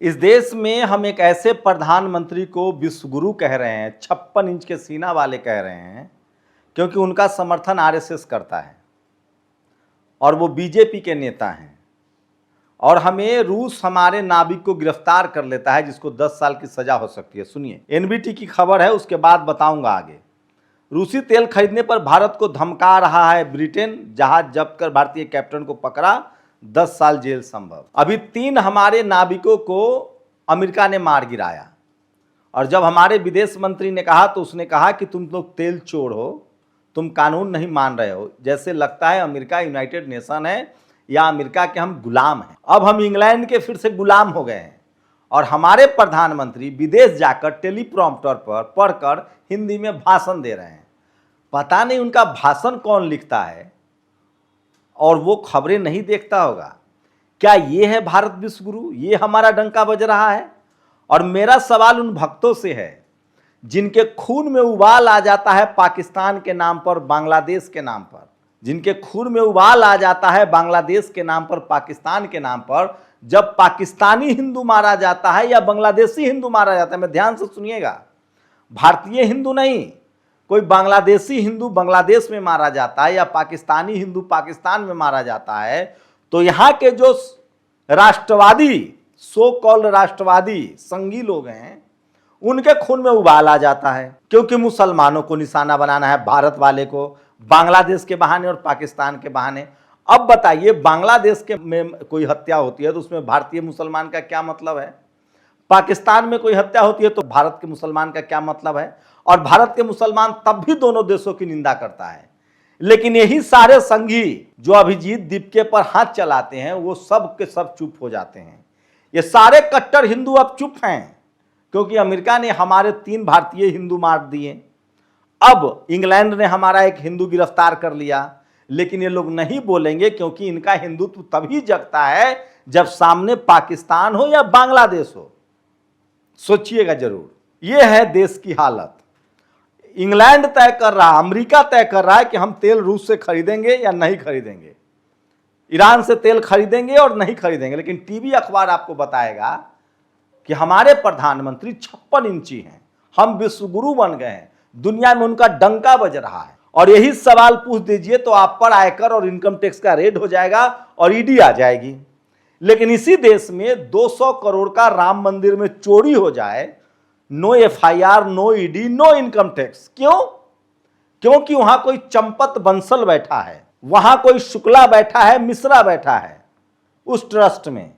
इस देश में हम एक ऐसे प्रधानमंत्री को विश्वगुरु कह रहे हैं, 56 इंच के सीना वाले कह रहे हैं, क्योंकि उनका समर्थन आरएसएस करता है और वो बीजेपी के नेता हैं। और हमें रूस हमारे नाविक को गिरफ्तार कर लेता है, जिसको 10 साल की सजा हो सकती है। सुनिए, एनबीटी की खबर है, उसके बाद बताऊंगा आगे। रूसी तेल खरीदने पर भारत को धमका रहा है ब्रिटेन, जहाज जब्त कर भारतीय कैप्टन को पकड़ा, 10 साल जेल संभव। अभी 3 हमारे नाविकों को अमेरिका ने मार गिराया, और जब हमारे विदेश मंत्री ने कहा तो उसने कहा कि तुम लोग तेल चोर हो, तुम कानून नहीं मान रहे हो। जैसे लगता है अमेरिका यूनाइटेड नेशन है या अमेरिका के हम गुलाम हैं। अब हम इंग्लैंड के फिर से गुलाम हो गए हैं, और हमारे प्रधानमंत्री विदेश जाकर टेलीप्रॉम्प्टर पर पढ़कर हिंदी में भाषण दे रहे हैं। पता नहीं उनका भाषण कौन लिखता है और वो खबरें नहीं देखता होगा। क्या ये है भारत विश्वगुरु? ये हमारा डंका बज रहा है। और मेरा सवाल उन भक्तों से है जिनके खून में उबाल आ जाता है पाकिस्तान के नाम पर, बांग्लादेश के नाम पर, जिनके खून में उबाल आ जाता है बांग्लादेश के नाम पर, पाकिस्तान के नाम पर, जब पाकिस्तानी हिंदू मारा जाता है या बांग्लादेशी हिंदू मारा जाता है। मैं ध्यान से सुनिएगा, भारतीय हिंदू नहीं, कोई बांग्लादेशी हिंदू बांग्लादेश में मारा जाता है या पाकिस्तानी हिंदू पाकिस्तान में मारा जाता है, तो यहाँ के जो राष्ट्रवादी, सो कॉल्ड राष्ट्रवादी संघी लोग हैं, उनके खून में उबाल आ जाता है, क्योंकि मुसलमानों को निशाना बनाना है, भारत वाले को, बांग्लादेश के बहाने और पाकिस्तान के बहाने। अब बताइए, बांग्लादेश के में कोई हत्या होती है तो उसमें भारतीय मुसलमान का क्या मतलब है? पाकिस्तान में कोई हत्या होती है तो भारत के मुसलमान का क्या मतलब है? और भारत के मुसलमान तब भी दोनों देशों की निंदा करता है। लेकिन यही सारे संघी जो अभिजीत दीपके पर हाथ चलाते हैं, वो सब के सब चुप हो जाते हैं। ये सारे कट्टर हिंदू अब चुप हैं, क्योंकि अमेरिका ने हमारे 3 भारतीय हिंदू मार दिए। अब इंग्लैंड ने हमारा एक हिंदू गिरफ्तार कर लिया, लेकिन ये लोग नहीं बोलेंगे, क्योंकि इनका हिंदुत्व तभी जगता है जब सामने पाकिस्तान हो या बांग्लादेश हो। सोचिएगा जरूर, ये है देश की हालत। इंग्लैंड तय कर रहा, अमेरिका तय कर रहा है कि हम तेल रूस से खरीदेंगे या नहीं खरीदेंगे, ईरान से तेल खरीदेंगे और नहीं खरीदेंगे। लेकिन टीवी अखबार आपको बताएगा कि हमारे प्रधानमंत्री 56 इंची हैं, हम विश्वगुरु बन गए हैं, दुनिया में उनका डंका बज रहा है। और यही सवाल पूछ दीजिए तो आप पर आयकर और इनकम टैक्स का रेड हो जाएगा और ईडी आ जाएगी। लेकिन इसी देश में 200 करोड़ का राम मंदिर में चोरी हो जाए, no FIR, no ED, no income tax. क्यों? क्योंकि वहां कोई चंपत बंसल बैठा है, वहां कोई शुक्ला बैठा है, मिश्रा बैठा है उस ट्रस्ट में।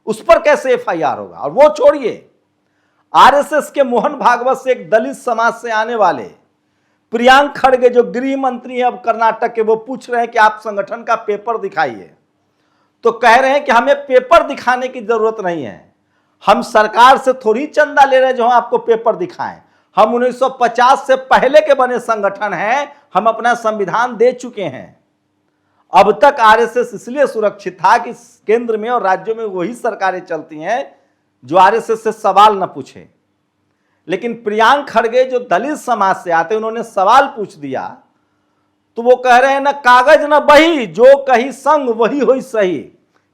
उस पर कैसे एफआईआर होगा? और वो छोड़िए, आरएसएस के मोहन भागवत से एक दलित समाज से आने वाले प्रियांक खड़गे, जो गृह मंत्री हैं अब कर्नाटक के, वो पूछ रहे हैं कि आप संगठन का पेपर दिखाइए। तो कह रहे हैं कि हमें पेपर दिखाने की जरूरत नहीं है, हम सरकार से थोड़ी चंदा ले रहे हैं जो हम आपको पेपर दिखाएं। हम 1950 से पहले के बने संगठन हैं, हम अपना संविधान दे चुके हैं। अब तक आरएसएस इसलिए सुरक्षित था कि केंद्र में और राज्यों में वही सरकारें चलती हैं जो आरएसएस से सवाल न पूछे। लेकिन प्रियांक खड़गे जो दलित समाज से आते, उन्होंने सवाल पूछ दिया, तो वो कह रहे हैं न कागज न बही, जो कही संग वही हुई सही।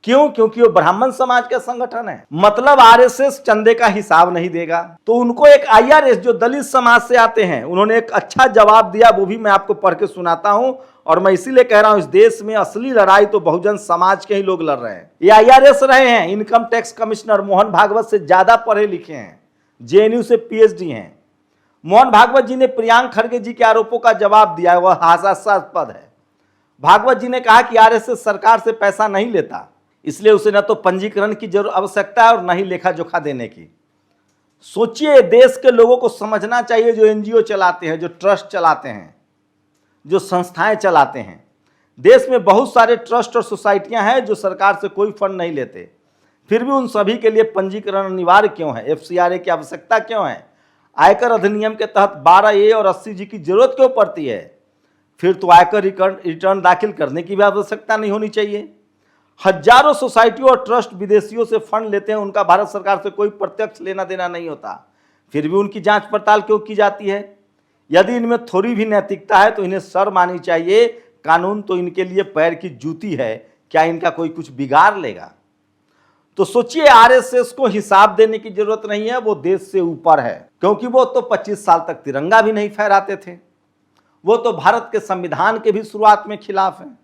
क्यों? क्योंकि वो ब्राह्मण समाज का संगठन है। मतलब आरएसएस चंदे का हिसाब नहीं देगा। तो उनको एक आईआरएस जो दलित समाज से आते हैं, उन्होंने एक अच्छा जवाब दिया, वो भी मैं आपको पढ़ के सुनाता हूं। और मैं इसीलिए कह रहा हूं, इस देश में असली लड़ाई तो बहुजन समाज के ही लोग लड़ रहे हैं। ये आईआरएस रहे हैं, income tax commissioner, Mohan Bhagwat से ज्यादा पढ़े लिखे हैं, जेएनयू से पीएचडी हैं। मोहन भागवत जी ने प्रियांक खड़गे जी के आरोपों का जवाब दिया, वह हास्यास्पद है। भागवत जी ने कहा कि आरएसएस सरकार से पैसा नहीं लेता, इसलिए उसे न तो पंजीकरण की जरूर आवश्यकता है और न ही लेखा जोखा देने की। सोचिए, देश के लोगों को समझना चाहिए, जो एनजीओ चलाते हैं, जो ट्रस्ट चलाते हैं, जो संस्थाएं चलाते हैं। देश में बहुत सारे ट्रस्ट और सोसाइटियां हैं जो सरकार से कोई फंड नहीं लेते, फिर भी उन सभी के लिए पंजीकरण अनिवार्य क्यों है? एफसीआरए की आवश्यकता क्यों है? आयकर अधिनियम के तहत 12A और 80G की जरूरत क्यों पड़ती है? फिर तो आयकर रिटर्न दाखिल करने की भी आवश्यकता नहीं होनी चाहिए। हजारों सोसाइटियों और ट्रस्ट विदेशियों से फंड लेते हैं, उनका भारत सरकार से कोई प्रत्यक्ष लेना देना नहीं होता, फिर भी उनकी जांच पड़ताल क्यों की जाती है? यदि इनमें थोड़ी भी नैतिकता है तो इन्हें शर्म आनी चाहिए। कानून तो इनके लिए पैर की जूती है, क्या इनका कोई कुछ बिगाड़ लेगा? तो सोचिए, आरएसएस को हिसाब देने की जरूरत नहीं है, वो देश से ऊपर है, क्योंकि वो तो 25 साल तक तिरंगा भी नहीं फहराते थे, वो तो भारत के संविधान के भी शुरुआत में खिलाफ हैं।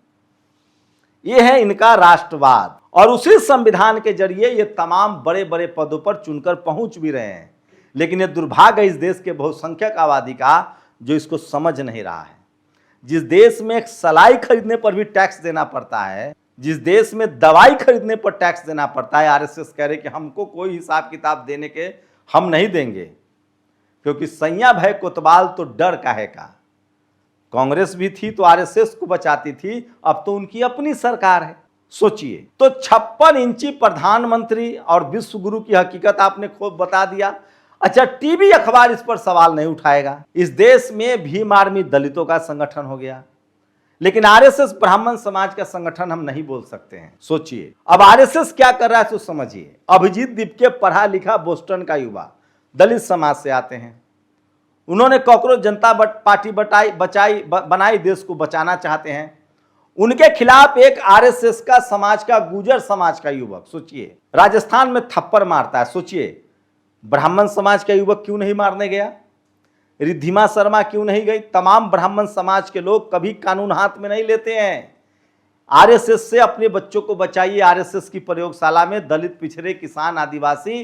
ये है इनका राष्ट्रवाद, और उसी संविधान के जरिए ये तमाम बड़े बड़े पदों पर चुनकर पहुंच भी रहे हैं। लेकिन ये दुर्भाग्य इस देश के बहुसंख्यक आबादी का, जो इसको समझ नहीं रहा है। जिस देश में एक सलाई खरीदने पर भी टैक्स देना पड़ता है, जिस देश में दवाई खरीदने पर टैक्स देना पड़ता है, आरएसएस कह रहे कि हमको कोई हिसाब किताब देने के हम नहीं देंगे, क्योंकि सैया भय कोतवाल तो डर काहे का। कांग्रेस भी थी तो आरएसएस को बचाती थी, अब तो उनकी अपनी सरकार है। सोचिए, तो 56 इंची प्रधानमंत्री और विश्व गुरु की हकीकत आपने खूब बता दिया। अच्छा, टीवी अखबार इस पर सवाल नहीं उठाएगा। इस देश में भीम आर्मी दलितों का संगठन हो गया, लेकिन आरएसएस ब्राह्मण समाज का संगठन हम नहीं बोल सकते हैं। सोचिए, अब आरएसएस क्या कर रहा है तो समझिए। अभिजीत दीपके पढ़ा लिखा बोस्टन का युवा, दलित समाज से आते हैं। उन्होंने कॉकरोच जनता पार्टी बनाई, देश को बचाना चाहते हैं। उनके खिलाफ एक आरएसएस का समाज का, गुर्जर समाज का युवक, सोचिए, राजस्थान में थप्पड़ मारता है। सोचिए, ब्राह्मण समाज का युवक क्यों नहीं मारने गया? रिद्धिमा शर्मा क्यों नहीं गई? तमाम ब्राह्मण समाज के लोग कभी कानून हाथ में नहीं लेते हैं। आरएसएस से अपने बच्चों को बचाइए। आरएसएस की प्रयोगशाला में दलित, पिछड़े, किसान, आदिवासी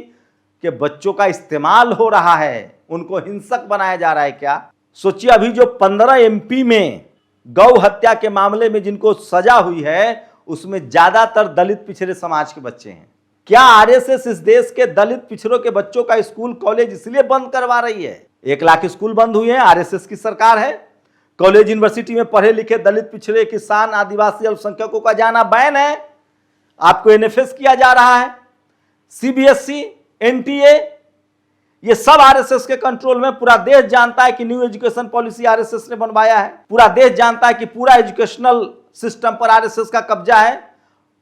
के बच्चों का इस्तेमाल हो रहा है, उनको हिंसक बनाया जा रहा है क्या? सोचिए, अभी जो 15 एमपी में गौ हत्या के मामले में जिनको सजा हुई है, उसमें ज्यादातर दलित, पिछड़े समाज के बच्चे हैं। क्या आरएसएस इस देश के दलित, पिछड़ों के बच्चों का स्कूल, कॉलेज इसलिए बंद करवा रही है? 1 लाख स्कूल बंद हुए हैं, आरएसएस की सरकार है। कॉलेज, यूनिवर्सिटी में पढ़े लिखे दलित, पिछड़े, किसान, आदिवासी, अल्पसंख्यकों का जाना बैन है। आपको एनएफएस किया जा रहा है। सीबीएसई, एनटीए, ये सब आरएसएस के कंट्रोल में। पूरा देश जानता है कि न्यू एजुकेशन पॉलिसी आरएसएस ने बनवाया है। पूरा देश जानता है कि पूरा एजुकेशनल सिस्टम पर आरएसएस का कब्जा है,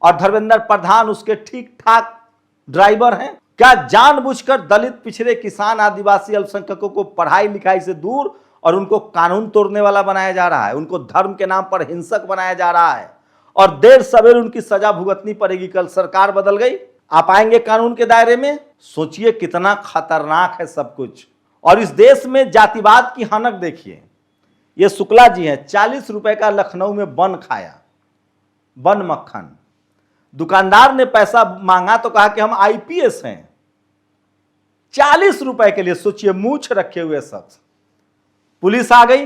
और धर्मेंद्र प्रधान उसके ठीक ठाक ड्राइवर हैं। क्या जानबूझकर दलित, पिछड़े, किसान, आदिवासी, अल्पसंख्यकों को पढ़ाई लिखाई से दूर और उनको कानून तोड़ने वाला बनाया जा रहा है? उनको धर्म के नाम पर हिंसक बनाया जा रहा है, और देर सवेर उनकी सजा भुगतनी पड़ेगी। कल सरकार बदल गई, आप आएंगे कानून के दायरे में। सोचिए कितना खतरनाक है सब कुछ। और इस देश में जातिवाद की हनक देखिए। ये शुक्ला जी हैं, 40 रुपए का लखनऊ में बन खाया, बन मक्खन। दुकानदार ने पैसा मांगा तो कहा कि हम आईपीएस हैं। 40 रुपए के लिए, सोचिए, मूछ रखे हुए शख्स। पुलिस आ गई,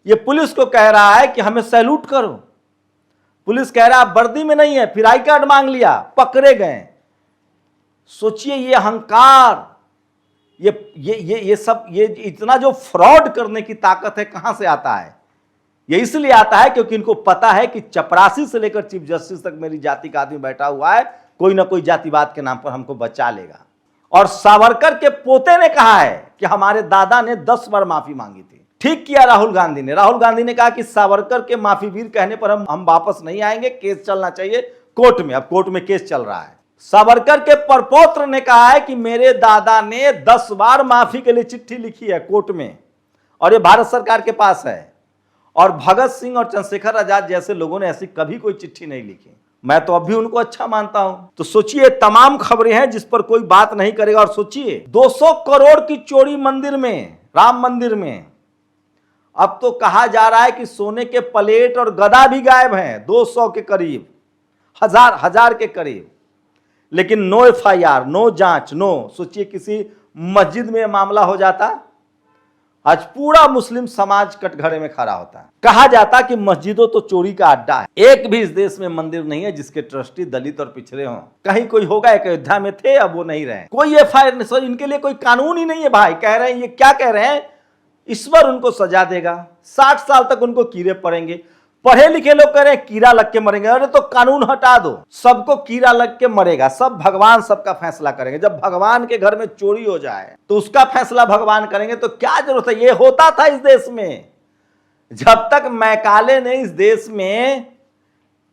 ये पुलिस को कह रहा है कि हमें सैल्यूट करो। पुलिस कह रहा है आप वर्दी में नहीं है, फिर आई कार्ड मांग लिया, पकड़े गए। सोचिए, ये अहंकार, ये सब, ये इतना जो फ्रॉड करने की ताकत है, कहां से आता है? ये इसलिए आता है क्योंकि इनको पता है कि चपरासी से लेकर चीफ जस्टिस तक मेरी जाति का आदमी बैठा हुआ है, कोई ना कोई जातिवाद के नाम पर हमको बचा लेगा। और सावरकर के पोते ने कहा है कि हमारे दादा ने 10 बार माफी मांगी थी। ठीक किया राहुल गांधी ने। राहुल गांधी ने कहा कि सावरकर के माफी वीर कहने पर हम वापस नहीं आएंगे, केस चलना चाहिए कोर्ट में। अब कोर्ट में केस चल रहा है। सावरकर के परपौत्र ने कहा है कि मेरे दादा ने 10 बार माफी के लिए चिट्ठी लिखी है कोर्ट में, और ये भारत सरकार के पास है। और भगत सिंह और चंद्रशेखर आजाद जैसे लोगों ने ऐसी कभी कोई चिट्ठी नहीं लिखी। मैं तो अब भी उनको अच्छा मानता हूं। तो सोचिए, तमाम खबरें हैं जिस पर कोई बात नहीं करेगा। और सोचिए, 200 करोड़ की चोरी मंदिर में, राम मंदिर में। अब तो कहा जा रहा है कि सोने के प्लेट और गदा भी गायब हैं, 200 के करीब, हजार के करीब। लेकिन नो एफआईआर, नो जांच, नो। सोचिए, किसी मस्जिद में मामला हो जाता, आज पूरा मुस्लिम समाज कटघरे में खड़ा होता है। कहा जाता कि मस्जिदों तो चोरी का अड्डा है। एक भी इस देश में मंदिर नहीं है जिसके ट्रस्टी दलित और पिछड़े हों। कहीं कोई होगा, एक अयोध्या में थे, अब वो नहीं रहे। कोई एफआईआर नहीं, इनके लिए कोई कानून ही नहीं है भाई। कह रहे हैं, ये क्या कह रहे हैं, ईश्वर उनको सजा देगा, 60 साल तक उनको कीड़े पड़ेंगे। पढ़े लिखे लोग कह रहे हैं कीड़ा लग के मरेंगे। अरे तो कानून हटा दो, सबको कीड़ा लग के मरेगा, सब भगवान सबका फैसला करेंगे। जब भगवान के घर में चोरी हो जाए तो उसका फैसला भगवान करेंगे, तो क्या जरूरत है? ये होता था इस देश में। जब तक मैकाले ने इस देश में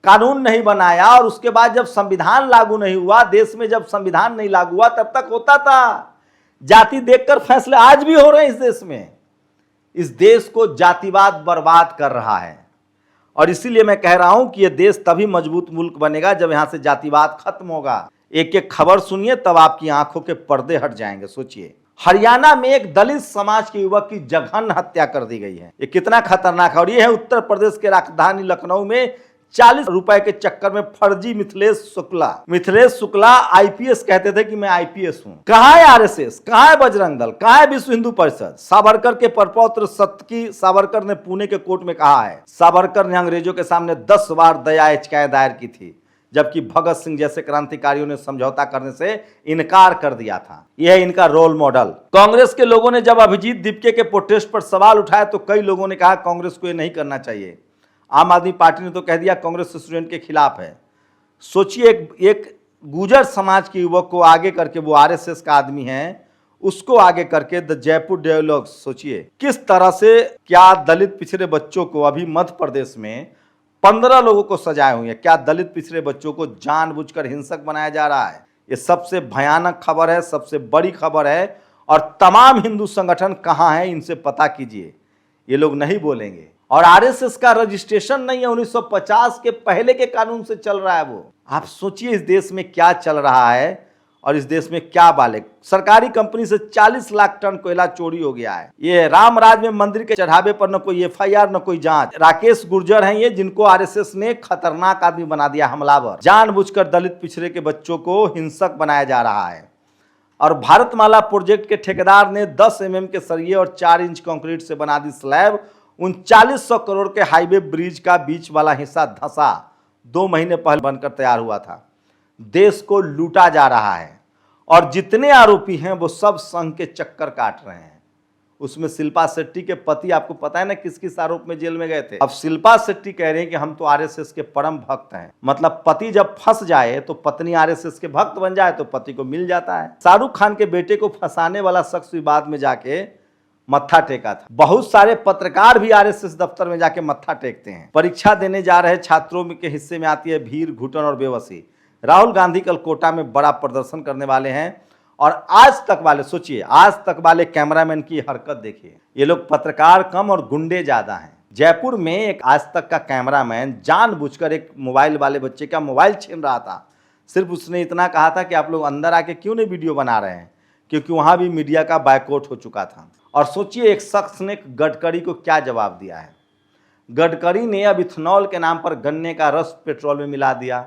कानून नहीं बनाया, और उसके बाद जब संविधान लागू नहीं हुआ, देश में जब संविधान नहीं लागू हुआ, तब तक होता था। जाति देखकर फैसले आज भी हो रहे हैं इस देश में। इस देश को जातिवाद बर्बाद कर रहा है। और इसीलिए मैं कह रहा हूं कि यह देश तभी मजबूत मुल्क बनेगा जब यहां से जातिवाद खत्म होगा। एक एक खबर सुनिए तब आपकी आंखों के पर्दे हट जाएंगे। सोचिए, हरियाणा में एक दलित समाज के युवक की जघन्य हत्या कर दी गई है। ये कितना खतरनाक है। और ये है उत्तर प्रदेश के राजधानी लखनऊ में 40 रुपए के चक्कर में फर्जी मिथिलेश शुक्ला आईपीएस कहते थे कि मैं आईपीएस हूं। कहां है आरएसएस, कहां है बजरंग दल, कहां है विश्व हिंदू परिषद? सावरकर के प्रपौत्र सत्यकी सावरकर ने पुणे के कोर्ट में कहा है, सावरकर ने अंग्रेजों के सामने 10 बार दया याचिकाएं दायर की थी, जबकि भगत सिंह जैसे क्रांतिकारियों ने समझौता करने से इनकार कर दिया था। यह है इनका रोल मॉडल। कांग्रेस के लोगों ने जब अभिजीत दीपके के प्रोटेस्ट पर सवाल उठाया तो कई लोगों ने कहा कांग्रेस को यह नहीं करना चाहिए। आम आदमी पार्टी ने तो कह दिया कांग्रेस स्टूडेंट के खिलाफ है। सोचिए, एक गुर्जर समाज के युवक को आगे करके, वो आरएसएस का आदमी है, उसको आगे करके द जयपुर डायलॉग, सोचिए किस तरह से क्या दलित पिछड़े बच्चों को अभी मध्य प्रदेश में 15 लोगों को सजाए हुए हैं। क्या दलित पिछड़े बच्चों को जानबूझकर हिंसक बनाया जा रहा है? ये सबसे भयानक खबर है, सबसे बड़ी खबर है। और तमाम हिंदू संगठन कहां है, इनसे पता कीजिए। ये लोग नहीं बोलेंगे। और आरएसएस का रजिस्ट्रेशन नहीं है, 1950 के पहले के कानून से चल रहा है वो। आप सोचिए इस देश में क्या चल रहा है और इस देश में क्या बाले। सरकारी कंपनी से 40 लाख टन कोयला चोरी हो गया है। ये रामराज में मंदिर के चढ़ावे पर न कोई एफआईआर न कोई जांच। राकेश गुर्जर हैं ये, जिनको आरएसएस ने खतरनाक आदमी बना दिया, हमलावर। जानबूझकर दलित पिछड़े के बच्चों को हिंसक बनाया जा रहा है। और भारतमाला प्रोजेक्ट के ठेकेदार ने 10 mm के सरिये और 4 इंच कंक्रीट से बना दी स्लैब। 3900 करोड़ के हाईवे ब्रिज का बीच वाला हिस्सा धंसा 2 महीने पहले बनकर तैयार हुआ था। देश को लूटा जा रहा है और जितने आरोपी हैं वो सब संघ के चक्कर काट रहे हैं। उसमें शिल्पा शेट्टी के पति, आपको पता है ना किस किस आरोप में जेल में गए थे। अब शिल्पा शेट्टी कह रहे हैं कि हम तो आरएसएस के परम भक्त हैं। मतलब पति जब फंस जाए तो पत्नी आरएसएस के भक्त बन जाए तो पति को मिल जाता है। शाहरुख खान के बेटे को फंसाने वाला शख्स विवाद में जाके मत्था टेका था। बहुत सारे पत्रकार भी आरएसएस दफ्तर में जाके मत्था टेकते हैं। परीक्षा देने जा रहे छात्रों के हिस्से में आती है भीड़, घुटन और बेबसी। राहुल गांधी कल कोटा में बड़ा प्रदर्शन करने वाले हैं। और आज तक वाले, सोचिए आज तक वाले कैमरामैन की हरकत देखिए। ये लोग पत्रकार कम और गुंडे ज्यादा हैं। जयपुर में एक आज तक का कैमरामैन जानबूझकर एक मोबाइल वाले बच्चे का मोबाइल छीन रहा था। सिर्फ उसने इतना कहा था कि आप लोग अंदर आके क्यों नहीं वीडियो बना रहे हैं, क्योंकि वहां भी मीडिया का बायकॉट हो चुका था। और सोचिए एक शख्स ने गडकरी को क्या जवाब दिया है। गडकरी ने अब इथेनॉल के नाम पर गन्ने का रस पेट्रोल में मिला दिया।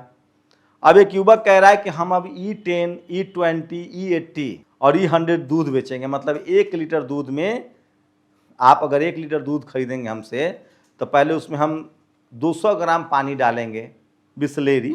अब एक युवक कह रहा है कि हम अब E10, E20, E80 और E100 दूध बेचेंगे। मतलब 1 लीटर दूध में, आप अगर 1 लीटर दूध खरीदेंगे हमसे तो पहले उसमें हम 200 ग्राम पानी डालेंगे बिस्लेरी,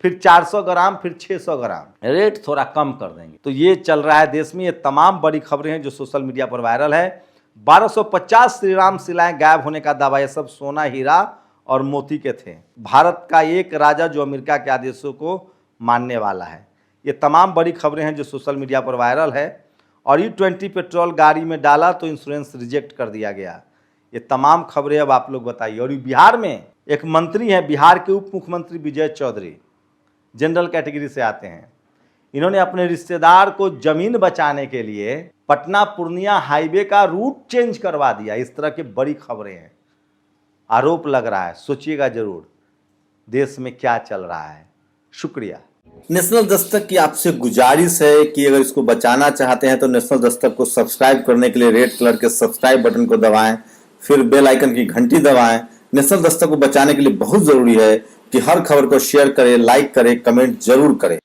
फिर 400 ग्राम, फिर 600 ग्राम, रेट थोड़ा कम कर देंगे। तो ये चल रहा है देश में। ये तमाम बड़ी खबरें हैं जो सोशल मीडिया पर वायरल है। 1250 श्री राम शिलाएं गायब होने का दावा, ये सब सोना, हीरा और मोती के थे। भारत का एक राजा जो अमेरिका के आदेशों को मानने वाला है। ये तमाम बड़ी खबरें हैं जो सोशल मीडिया पर वायरल है। और E20 पेट्रोल गाड़ी में डाला तो इंश्योरेंस रिजेक्ट कर दिया गया। ये तमाम खबरें अब आप लोग बताइए। और बिहार में एक मंत्री हैं, बिहार के उप मुख्यमंत्री विजय चौधरी, जनरल कैटेगरी से आते हैं। इन्होंने अपने रिश्तेदार को जमीन बचाने के लिए पटना पूर्णिया हाईवे का रूट चेंज करवा दिया। इस तरह की बड़ी खबरें हैं, आरोप लग रहा है। सोचिएगा जरूर देश में क्या चल रहा है। शुक्रिया। नेशनल दस्तक की आपसे गुजारिश है कि अगर इसको बचाना चाहते हैं तो नेशनल दस्तक को सब्सक्राइब करने के लिए रेड कलर के सब्सक्राइब बटन को दबाएं, फिर बेल आइकन की घंटी दबाएं। नेशनल दस्तक को बचाने के लिए बहुत जरूरी है कि हर खबर को शेयर करें, लाइक करें, कमेंट जरूर करें।